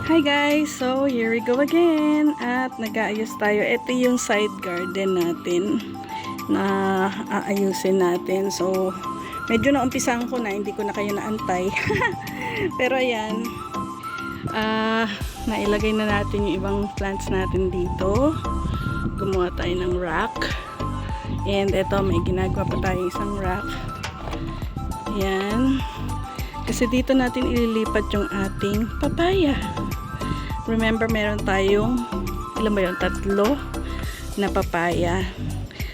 Hi guys! So, here we go again. At nag-aayos tayo. Ito yung side garden natin na aayusin natin. So, medyo naumpisahan ko na. Hindi ko na kayo naantay. Pero ayan. Nailagay na natin yung ibang plants natin dito. Gumawa tayo ng rack. And ito, may ginagawa pa tayo isang rack. Ayan. Kasi dito natin ililipat yung ating papaya. Remember, meron tayong, ilan ba yun? 3 na papaya.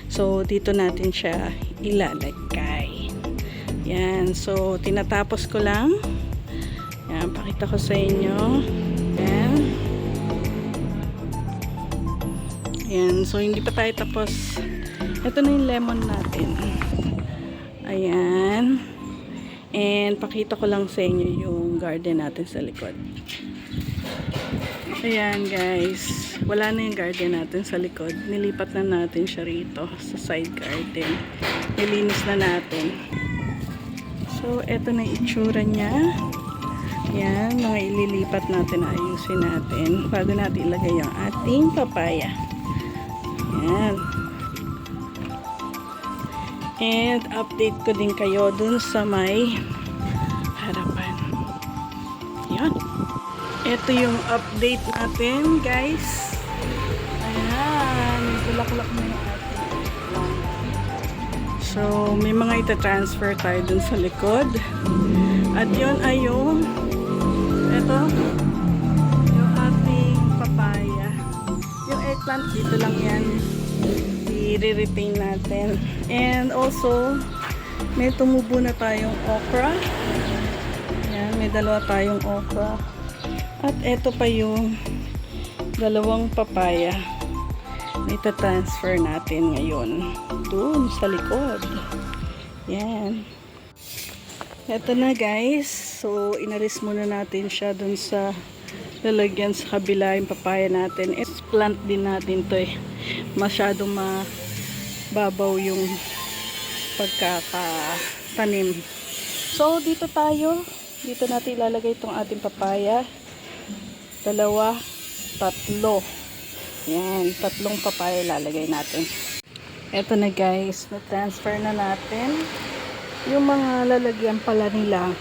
So, dito natin siya ilalagay. Yan. So, tinatapos ko lang. Yan. Pakita ko sa inyo. Yan. Yan. So, hindi pa tayo tapos. Ito na yung lemon natin. Ayan. And, pakita ko lang sa inyo yung garden natin sa likod. Ayan guys, wala na yung garden natin sa likod. Nilipat na natin siya rito sa side garden. Nilinis na natin. So, eto na yung itsura niya. Ayan, mga ililipat natin, ayusin natin bago natin ilagay yung ating papaya. Ayan. And, update ko din kayo dun sa may harapan. Ayan. Ito yung update natin, guys. Ayan, bulaklak na yung ating. So, may mga ita-transfer tayo dun sa likod. At yun ay yung ito, yung ating papaya. Yung eggplant, dito lang yan. I-retain natin. And also, may tumubo na tayong okra. Ayan, may 2 tayong okra. At ito pa yung 2 papaya na ita-transfer natin ngayon doon sa likod. Yan. Ito na guys. So, inalis muna natin siya doon sa lalagyan sa kabila yung papaya natin. It's plant din natin to eh. Masyadong mababaw yung pagkakatanim. So, dito tayo. Dito natin ilalagay itong ating papaya. 2, 3. Yan, 3 papaya lalagay natin. Eto na guys, na-transfer na natin. Yung mga lalagyan pala nila,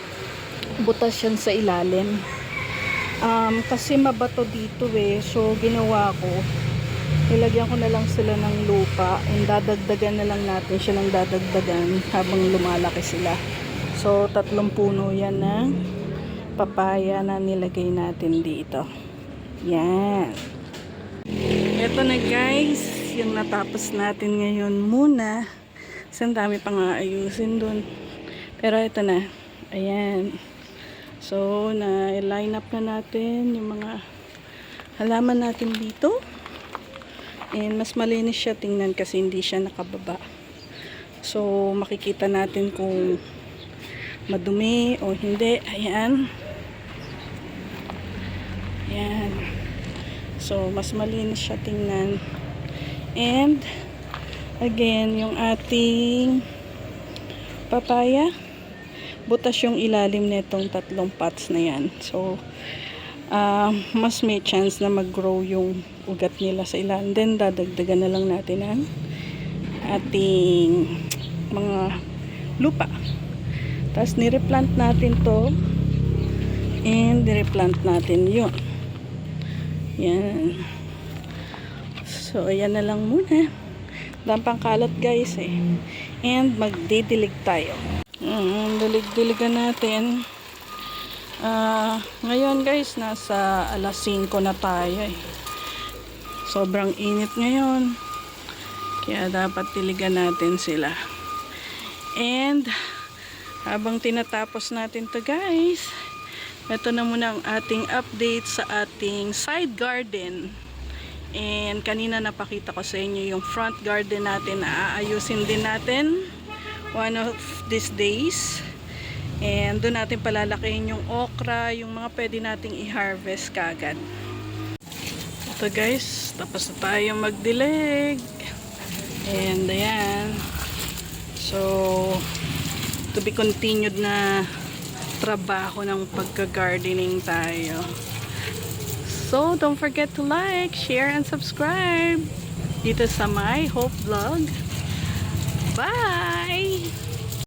butas yan sa ilalim. Kasi mabato dito eh. So, ginawa ko, ilagyan ko na lang sila ng lupa and dadagdagan na lang natin siya ng dadagdagan habang lumalaki sila. So, 3 puno yan ng papaya na nilagay natin dito. Yan. Ito na guys, yung natapos natin ngayon muna. Kasi ang dami pang aayusin dun. Pero ito na. Ayan. So, na-line up na natin yung mga halaman natin dito. And mas malinis siya tingnan kasi hindi siya nakababa. So, makikita natin kung madumi o hindi. Ayan. Ayan. So, mas malinis siya tingnan. And, again, yung ating papaya, butas yung ilalim nitong 3 pots na yan. So, mas may chance na mag-grow yung ugat nila sa ilalim. Then, dadagdagan na lang natin ang ating mga lupa. Tapos, nireplant natin to. And, nireplant natin yun. Yan. So, ayan na lang muna. Dampang kalat guys eh. And, magdidilig tayo. Dilig-diligan natin. Ngayon guys, nasa alas 5 na tayo eh. Sobrang init ngayon. Kaya dapat diligan natin sila. And, habang tinatapos natin to guys, ito na muna ang ating update sa ating side garden. And kanina napakita ko sa inyo yung front garden natin na aayusin din natin one of these days. And doon natin palalakihin yung okra, yung mga pwede nating i-harvest kagad. Ito guys, tapos na tayo magdilig. And ayan. So, to be continued na trabaho ng pagka-gardening tayo. So, don't forget to like, share, and subscribe dito sa My Hope Vlog. Bye!